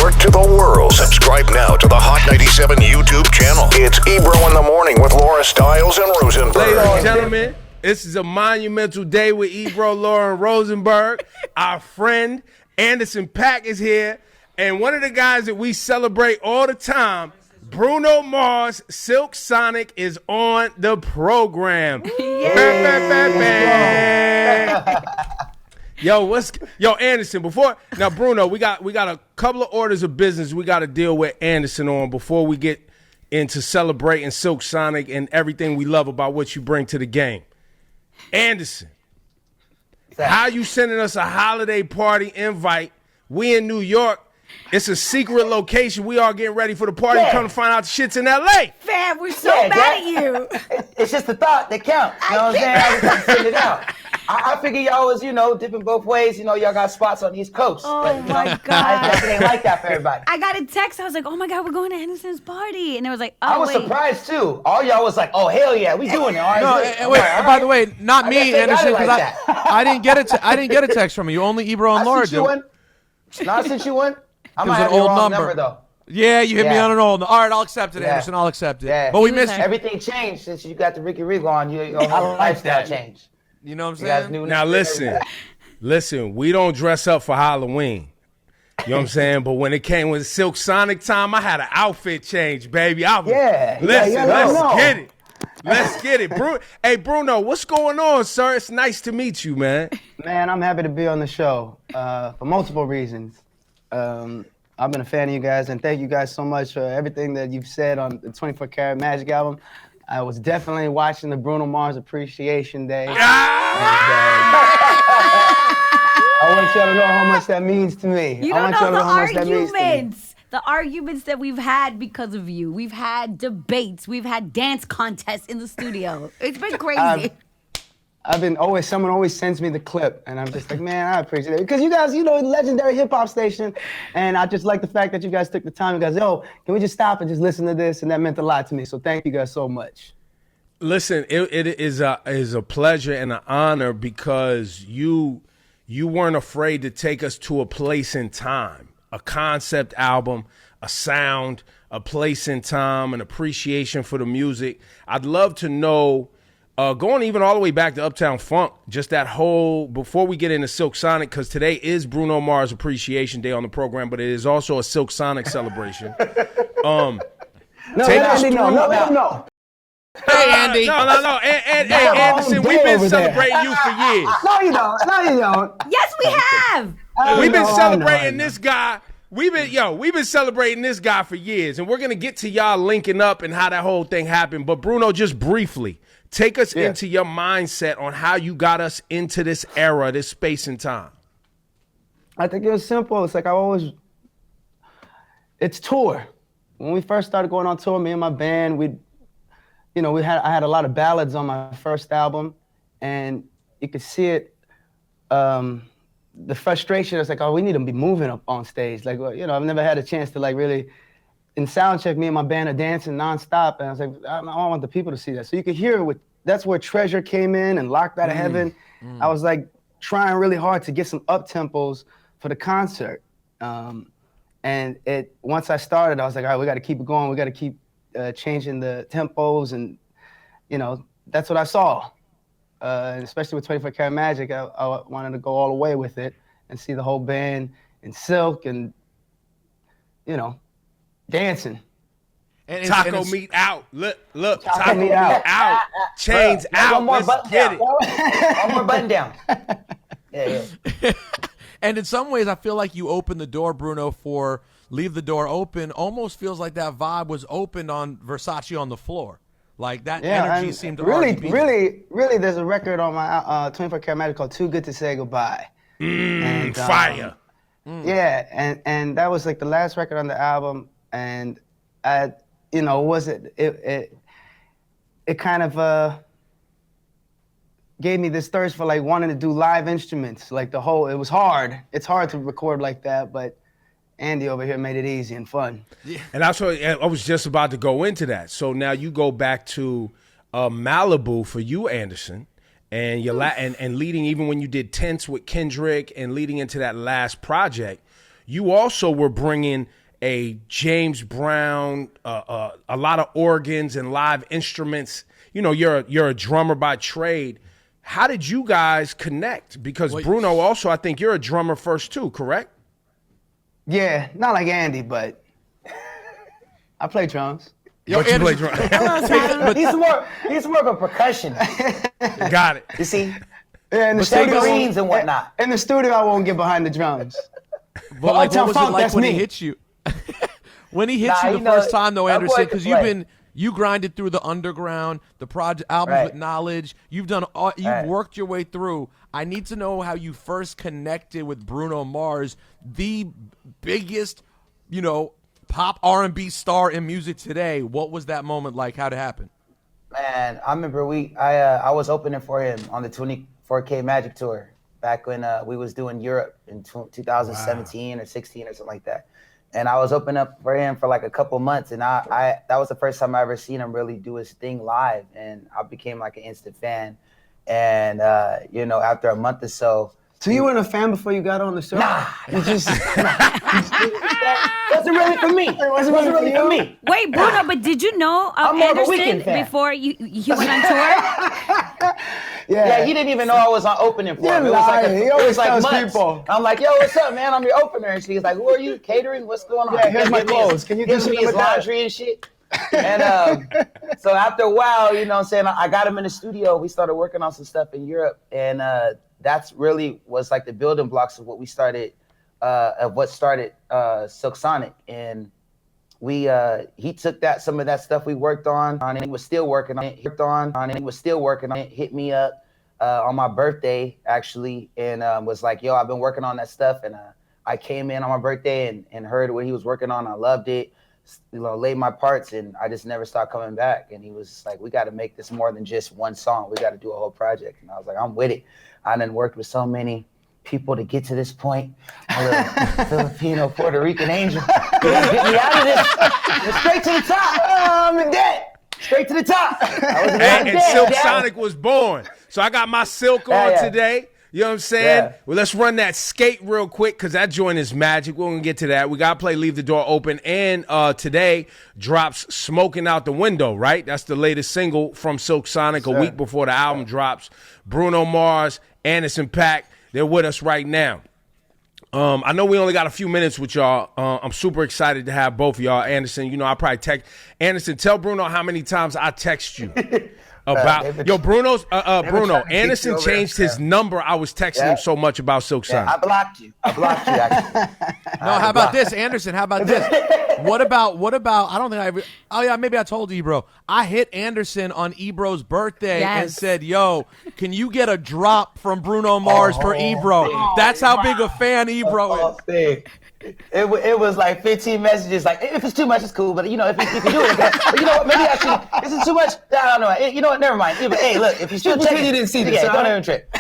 Network to the world. Subscribe now to the Hot 97 YouTube channel. It's Ebro in the Morning with Laura Stiles and Rosenberg. Ladies and gentlemen, this is a monumental day with Ebro, Laura, and Rosenberg. Our friend Anderson Paak is here. And one of the guys that we celebrate all the time, Bruno Mars, Silk Sonic, is on the program. Yo, Anderson, now Bruno, we got a couple of orders of business we got to deal with Anderson on before we get into celebrating Silk Sonic and everything we love about what you bring to the game. Anderson, how you sending us a holiday party invite? We in New York. It's a secret location. We all getting ready for the party. Come to find out the shit's in L.A. Fam, we're so bad at you. It's just the thought that counts. You know what I'm saying? I just have to send it out. I figure y'all was, dipping both ways. Y'all got spots on the East Coast. Oh, but, my God. It ain't like that for everybody. I got a text. I was like, oh, my God, we're going to Anderson's party. And it was like, oh, I was wait. surprised, too. All y'all was like, oh, hell yeah, we doing it. All right, No, wait, by the way, not me, Anderson, because like I didn't get it. I didn't get a text from you. Only Ebro and Laura do. I sent you one. I It might was have an your old wrong number. though. Yeah, you hit me on an old. All right, I'll accept it, Anderson. I'll accept it. Yeah. But we missed you. Everything changed since you got the Ricky Rig on. Your whole lifestyle changed. You know what I'm You guys saying? knew Now listen, we don't dress up for Halloween. You know what I'm saying? But when it came with Silk Sonic time, I had an outfit change, baby. Let's get it. Let's get it. Hey, Bruno, what's going on, sir? It's nice to meet you, man. Man, I'm happy to be on the show for multiple reasons. I've been a fan of you guys, and thank you guys so much for everything that you've said on the 24 Karat Magic album. I was definitely watching the Bruno Mars Appreciation Day. And, I want y'all to know how much that means to me. You don't know the arguments. The arguments that we've had because of you. We've had debates. We've had dance contests in the studio. It's been crazy. Someone always sends me the clip, and I'm just like, man, I appreciate it. Because you guys, legendary hip-hop station, and I just like the fact that you guys took the time. You guys, can we just stop and just listen to this? And that meant a lot to me, so thank you guys so much. Listen, it is a pleasure and an honor because you weren't afraid to take us to a place in time, a concept album, a sound, a place in time, an appreciation for the music. I'd love to know, going even all the way back to Uptown Funk, just that whole, before we get into Silk Sonic, because today is Bruno Mars Appreciation Day on the program, but it is also a Silk Sonic celebration. No. Hey, Andy. Hey, Anderson, we've been celebrating you for years. No, you don't. Yes, we have. We've been celebrating this guy. We've been celebrating this guy for years, and we're gonna get to y'all linking up and how that whole thing happened. But Bruno, just briefly, take us into your mindset on how you got us into this era, this space and time. I think it was simple. It's like it's tour. When we first started going on tour, me and my band, I had a lot of ballads on my first album, and you could see it. The frustration is like, we need to be moving up on stage. Like, I've never had a chance to really. In sound check, me and my band are dancing nonstop, and I was like, I want the people to see that. So you could hear that's where Treasure came in and Locked Out of Heaven. I was like trying really hard to get some up tempos for the concert. And once I started, I was like, all right, we got to keep it going. We got to keep changing the tempos, and that's what I saw. And especially with 24 Karat Magic, I wanted to go all the way with it and see the whole band in silk and dancing. Taco meat out. Look. Taco meat out. Chains out. Let's get it. One more button down. Yeah. And in some ways, I feel like you opened the door, Bruno, for Leave the Door Open. Almost feels like that vibe was opened on Versace on the Floor. Like that energy seemed to really, already be really, there's a record on my 24 Karat Magic called Too Good to Say Goodbye. Fire. Yeah, and that was like the last record on the album, and it kind of gave me this thirst for like wanting to do live instruments. Like it was hard. It's hard to record like that, but Andy over here made it easy and fun. Yeah. And that's what I was just about to go into that. So now you go back to Malibu for you, Anderson, and and leading, even when you did Tense with Kendrick and leading into that last project, you also were bringing a James Brown, a lot of organs and live instruments. You know, you're a drummer by trade. How did you guys connect? Because Bruno also, I think you're a drummer first too, correct? Yeah, not like Andy, but I play drums. Yo, But you play drums. He's more of a percussionist. Got it. You see, Yeah, in the figurines and whatnot. In the studio, I won't get behind the drums. But like, Uptown what was it Funk, like that's when he me. hit you? When he hit Nah, you you the first know, time, though, that boy Anderson, can because play. you grinded through the underground, the project albums Right. with Knowledge. You've worked your way through. I need to know how you first connected with Bruno Mars, the biggest, pop R&B star in music today. What was that moment like? How'd it happen? Man, I remember I was opening for him on the 24K Magic Tour back when we was doing Europe in 2017 or 16 or something like that. And I was opening up for him for like a couple months, and I that was the first time I ever seen him really do his thing live, and I became like an instant fan. And after a month or so. So you weren't a fan before you got on the show? Nah, You just wasn't really for me. It wasn't really for me. Wait, Bruno, but did you know I'm more of a Anderson Weeknd fan. before he went on tour? Yeah, he didn't even know I was on opening for him. You're It was like lying. He it always was like tells months. people. I'm like, yo, what's up, man? I'm your opener. And she's like, who are you? Catering? What's going on? Yeah, here's my Give me clothes. his- Can you do give me something his with that? laundry and shit? And so after a while, you know what I'm saying, I got him in the studio. We started working on some stuff in Europe. And that's really was like the building blocks of what we started, Silk Sonic. And he took some of that stuff we worked on and he was still working on it. Hit me up on my birthday actually, and was like, yo, I've been working on that stuff. And I came in on my birthday and heard what he was working on. I loved it, laid my parts, and I just never stopped coming back. And he was like, we got to make this more than just one song. We got to do a whole project. And I was like, I'm with it. I done worked with so many people to get to this point. A little Filipino, Puerto Rican angel. Get me out of this. Straight to the top. I'm in debt. Straight to the top. And Silk Sonic was born. So I got my Silk on today. You know what I'm saying? Yeah. Well, let's run that skate real quick because that joint is magic. We're going to get to that. We got to play Leave the Door Open. And today drops Smokin Out The Window, right? That's the latest single from Silk Sonic a week before the album drops. Bruno Mars, Anderson .Paak, they're with us right now. I know we only got a few minutes with y'all. I'm super excited to have both of y'all. Anderson, I probably text. Anderson, tell Bruno how many times I text you. Bruno, Anderson changed his number. I was texting him so much about Silk Sonic. I blocked you actually. No, how about this, Anderson? How about this? What about? I don't think I ever. Oh yeah, maybe I told Ebro. I hit Anderson on Ebro's birthday and said, "Yo, can you get a drop from Bruno Mars for Ebro?" That's how big a fan Ebro is. It was like 15 messages. Like, if it's too much, it's cool. But if you can do it, okay. But you know what? Maybe I should. Is it too much? I don't know. You know what? Never mind. Hey, look, if you still check, you didn't see this. Don't even trip.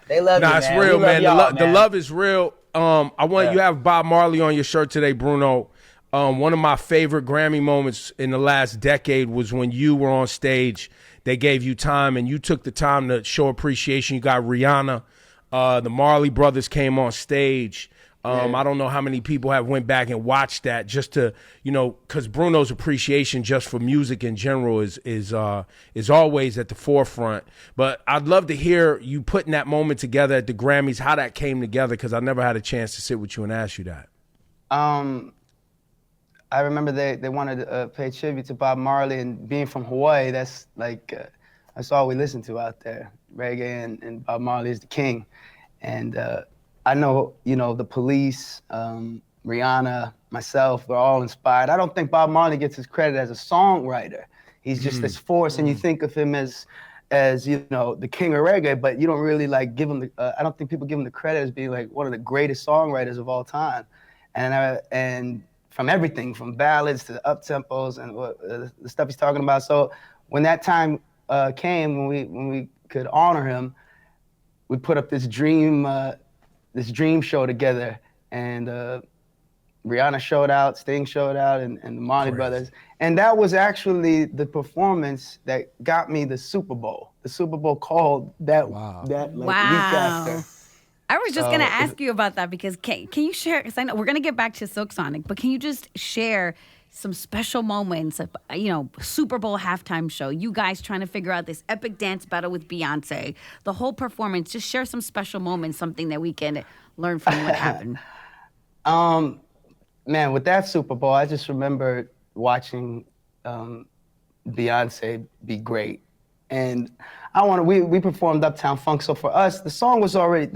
They love you, man. It's real, man. The love is real. I want you have Bob Marley on your shirt today, Bruno. One of my favorite Grammy moments in the last decade was when you were on stage. They gave you time, and you took the time to show appreciation. You got Rihanna. The Marley brothers came on stage. I don't know how many people have went back and watched that just to, because Bruno's appreciation just for music in general is always at the forefront. But I'd love to hear you putting that moment together at the Grammys, how that came together, because I never had a chance to sit with you and ask you that. I remember they wanted to pay tribute to Bob Marley, and being from Hawaii, that's that's all we listen to out there. Reggae and Bob Marley is the king. And I know, the Police, Rihanna, myself, we're all inspired. I don't think Bob Marley gets his credit as a songwriter. He's just this force, and you think of him as the king of reggae, but you don't really give him I don't think people give him the credit as being one of the greatest songwriters of all time. And from everything, from ballads to up tempos and the stuff he's talking about. So when that time came, when we could honor him, we put up this dream show together, and Rihanna showed out, Sting showed out, and the Marley Brothers. And that was actually the performance that got me the Super Bowl. The Super Bowl called that week after. I was just gonna ask you about that because can you share? Because I know we're gonna get back to Silk Sonic, but can you just share some special moments of, Super Bowl halftime show, you guys trying to figure out this epic dance battle with Beyonce, the whole performance? Just share some special moments, something that we can learn from what happened. Man, with that Super Bowl, I just remember watching Beyonce be great. And we performed Uptown Funk. So for us, the song was already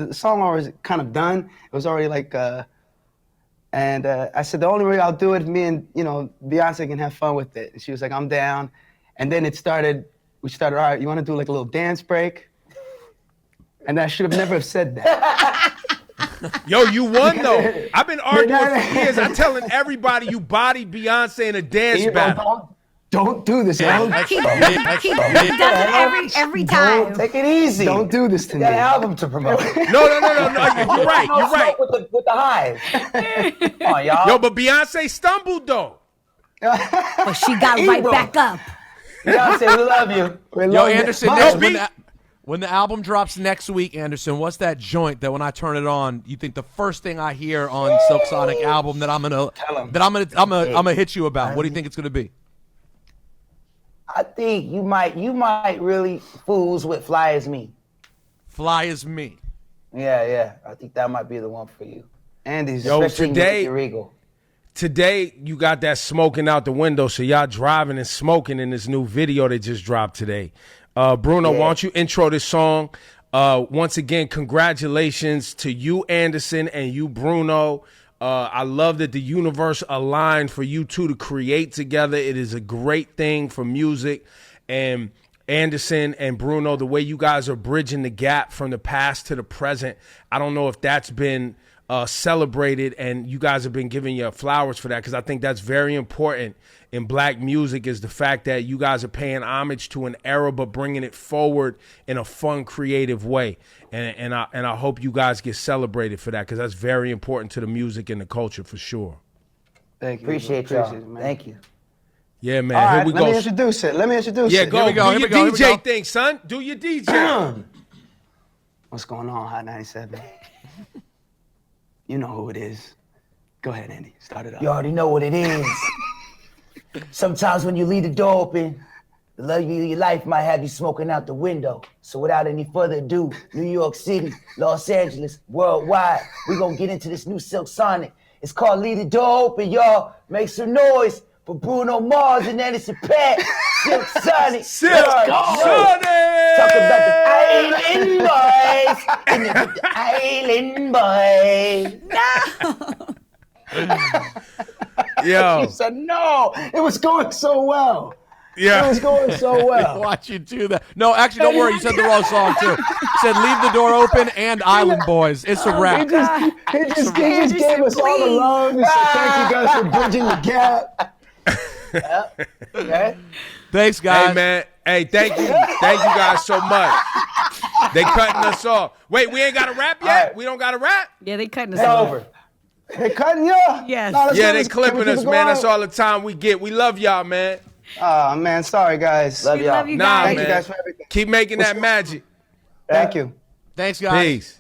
kind of done. It was already like, and I said, the only way I'll do it, me and, Beyonce can have fun with it. And she was like, I'm down. And then we started, all right, you want to do like a little dance break? And I should have never have said that. Yo, you won though. I've been arguing for years. I'm telling everybody you body Beyonce in a dance battle. Don't do this. He does it every time. Don't take it easy. Don't do this to me. You got an album to promote. No. You're right. You're right. With the Hive. Come on, y'all. Yo, but Beyonce stumbled though. But she got right back up. Beyonce, we love you. Yo, Anderson, when the album drops next week, Anderson, what's that joint that when I turn it on, you think the first thing I hear on Silk Sonic album that I'm gonna hit you about? What do you think it's gonna be? I think you might really fools with Fly As Me. Fly As Me. Yeah. I think that might be the one for you. Andy's Today you got that Smoking Out the Window, so y'all driving and smoking in this new video that just dropped today. Bruno, why don't you intro this song? Once again, congratulations to you, Anderson, and you, Bruno. I love that the universe aligned for you two to create together. It is a great thing for music. And Anderson and Bruno, the way you guys are bridging the gap from the past to the present, I don't know if that's been celebrated and you guys have been giving your flowers for that, because I think that's very important in black music, is the fact that you guys are paying homage to an era but bringing it forward in a fun, creative way. And I hope you guys get celebrated for that, because that's very important to the music and the culture for sure. Thank you. Appreciate y'all. Thank you. Yeah, man. All right, here we go. Let me introduce it. Yeah, go. Here we go. Do Here your we DJ go. thing, son. Do your DJ. What's going on, Hot 97? You know who it is. Go ahead, Andy. Start it up. You already know what it is. Sometimes when you leave the door open, the love of your life might have you smoking out the window. So without any further ado, New York City, Los Angeles, worldwide, we're going to get into this new Silk Sonic. It's called Leave the Door Open, y'all. Make some noise for Bruno Mars and Anderson .Paak. Silk Sonic. Silk Sonic. Talk about the island boys. The island boys. Yo. She said no. It was going so well. Yeah. It was going so well. Watch you do that. No, actually, don't worry. You said the wrong song, too. You said Leave the Door Open and Island Boys. It's a wrap. He just gave us all the love. He said, thank you guys for bridging the gap. Okay. Thanks, guys. Hey, man. Hey, thank you. Thank you guys so much. They cutting us off. Wait, we ain't got a rap yet? Right. We don't got a rap? Yeah, they cutting us It's off. over. They cutting you? Yes. No, Yeah, they clipping us, man. That's all the time we get. We love y'all, man. Oh, man. Sorry, guys. Love We y'all. love you Nah, guys. Thank man. you guys for everything. Keep making that magic. Thank you. Thanks, guys. Peace.